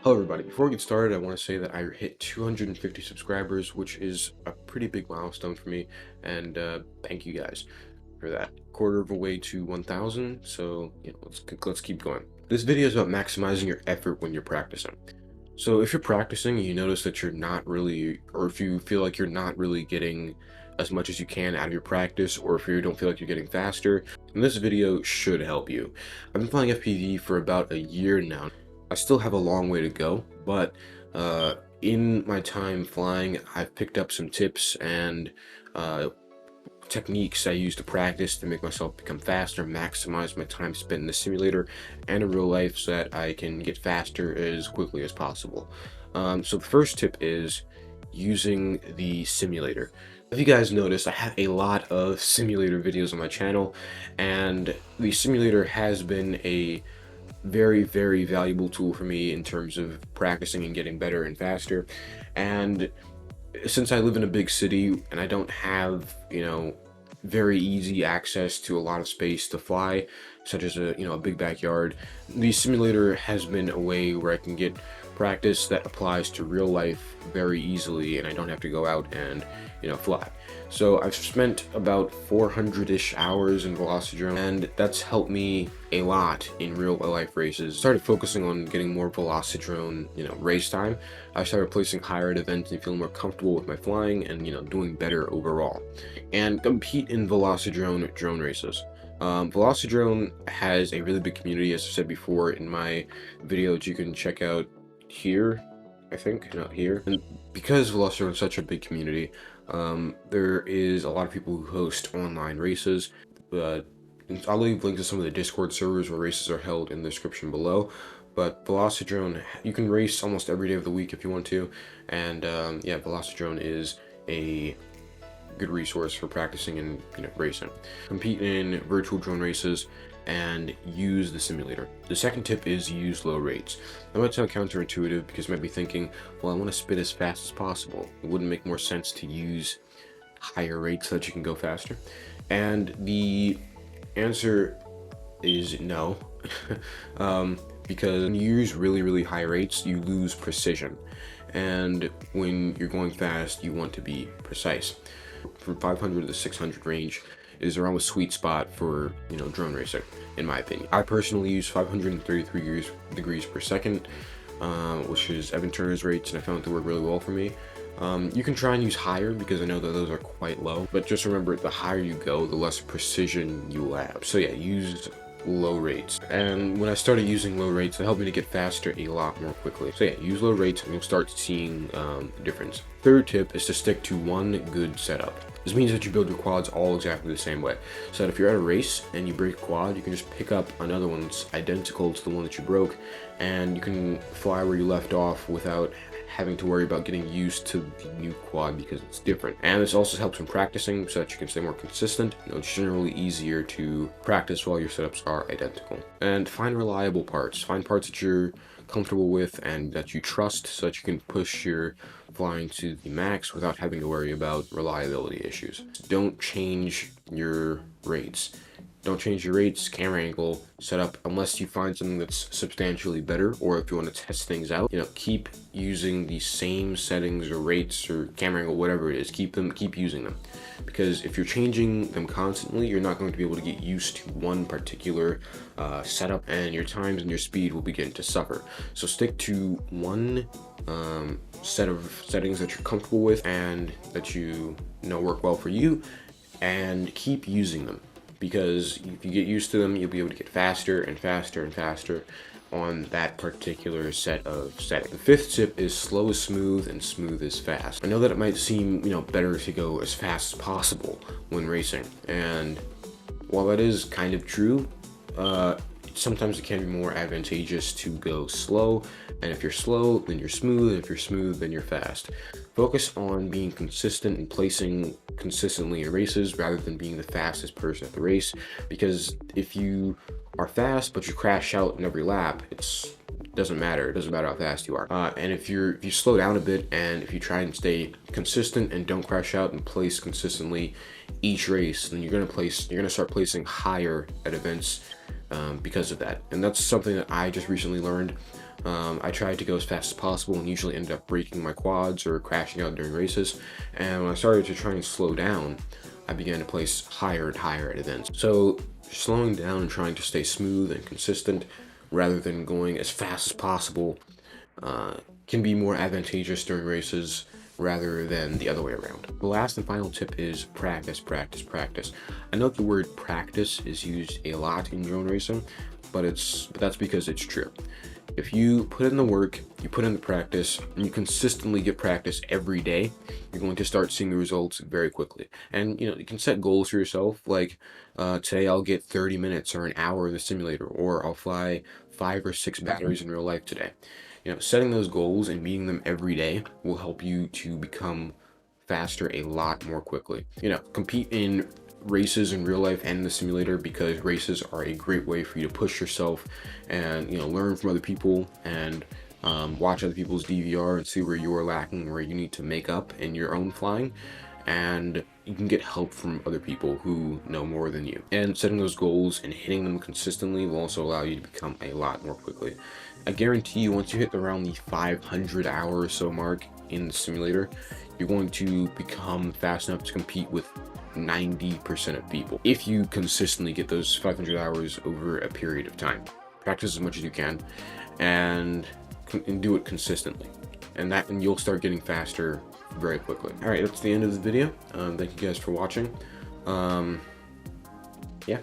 Hello everybody, before we get started I want to say that I hit 250 subscribers, which is a pretty big milestone for me, and thank you guys for that. Quarter of a way to 1,000, so let's keep going. This video is about maximizing your effort when you're practicing. So if you're practicing and you notice that you're not really, or if you feel like you're not really getting as much as you can out of your practice, or if you don't feel like you're getting faster, then this video should help you. I've been playing FPV for about a year now. I still have a long way to go, but in my time flying, I've picked up some tips and techniques I use to practice to make myself become faster, maximize my time spent in the simulator and in real life so that I can get faster as quickly as possible. So the first tip is using the simulator. If you guys noticed, I have a lot of simulator videos on my channel, and the simulator has been a very valuable tool for me in terms of practicing and getting better and faster. And since I live in a big city and I don't have, very easy access to a lot of space to fly, such as a big backyard, the simulator has been a way where I can get practice that applies to real life very easily, and I don't have to go out and fly. So I've spent about 400-ish hours in Velocidrone, and that's helped me a lot in real life races. Started focusing on getting more Velocidrone, race time. I started placing higher at events and feeling more comfortable with my flying and, doing better overall. And compete in Velocidrone drone races. Velocidrone has a really big community, as I said before in my video that you can check out here, I think, not here. And because Velocidrone is such a big community, there is a lot of people who host online races. I'll leave links to some of the Discord servers where races are held in the description below. But Velocidrone, you can race almost every day of the week if you want to, and yeah, Velocidrone is a good resource for practicing and racing. Compete in virtual drone races and use the simulator. The second tip is use low rates. That might sound counterintuitive because you might be thinking, well, I want to spit as fast as possible. It wouldn't make more sense to use higher rates so that you can go faster? And the answer is no. Because when you use really high rates, you lose precision. And when you're going fast, you want to be precise. From 500 to 600 range is around a sweet spot for drone racing, in my opinion. I personally use 533 degrees per second, which is Evan Turner's rates, and I found it to work really well for me. You can try and use higher because I know that those are quite low, but just remember, the higher you go, the less precision you will have. So yeah, use low rates. And when I started using low rates, it helped me to get faster a lot more quickly. So yeah, use low rates and you'll start seeing the difference. Third tip is to stick to one good setup. This means that you build your quads all exactly the same way, so that if you're at a race and you break a quad, you can just pick up another one that's identical to the one that you broke, and you can fly where you left off without having to worry about getting used to the new quad because it's different. And this also helps in practicing so that you can stay more consistent. It's generally easier to practice while your setups are identical. And find reliable parts. Find parts that you're comfortable with and that you trust so that you can push your flying to the max without having to worry about reliability issues. Don't change your rates. Don't change your rates, camera angle, setup, unless you find something that's substantially better, or if you want to test things out. Keep using the same settings or rates or camera angle, whatever it is. Keep using them, because if you're changing them constantly, you're not going to be able to get used to one particular setup, and your times and your speed will begin to suffer. So stick to one set of settings that you're comfortable with and that you know work well for you, and keep using them. Because if you get used to them, you'll be able to get faster and faster on that particular set of settings. The fifth tip is slow is smooth and smooth is fast. I know that it might seem, better to go as fast as possible when racing. And while that is kind of true, sometimes it can be more advantageous to go slow. And if you're slow, then you're smooth. And if you're smooth, then you're fast. Focus on being consistent and placing consistently in races rather than being the fastest person at the race, because if you are fast but you crash out in every lap, it doesn't matter. It doesn't matter how fast you are. And if you slow down a bit and if you try and stay consistent and don't crash out and place consistently each race, then you're gonna start placing higher at events because of that. And that's something that I just recently learned. I tried to go as fast as possible and usually ended up breaking my quads or crashing out during races. And when I started to try and slow down, I began to place higher and higher at events. So slowing down and trying to stay smooth and consistent rather than going as fast as possible can be more advantageous during races rather than the other way around. The last and final tip is practice, practice, practice. I know the word practice is used a lot in drone racing, but that's because it's true. If you put in the work, you put in the practice, and you consistently get practice every day, you're going to start seeing the results very quickly. And you can set goals for yourself, like today I'll get 30 minutes or an hour in the simulator, or I'll fly 5 or 6 batteries in real life today. Setting those goals and meeting them every day will help you to become faster a lot more quickly. Compete in races in real life and in the simulator, because races are a great way for you to push yourself and learn from other people and watch other people's DVR and see where you are lacking, where you need to make up in your own flying, and you can get help from other people who know more than you. And setting those goals and hitting them consistently will also allow you to become a lot more quickly. I guarantee you, once you hit around the 500 hour or so mark in the simulator, you're going to become fast enough to compete with 90% of people if you consistently get those 500 hours over a period of time. Practice as much as you can and do it consistently, and you'll start getting faster very quickly. All right, that's the end of the video. Thank you guys for watching. Yeah.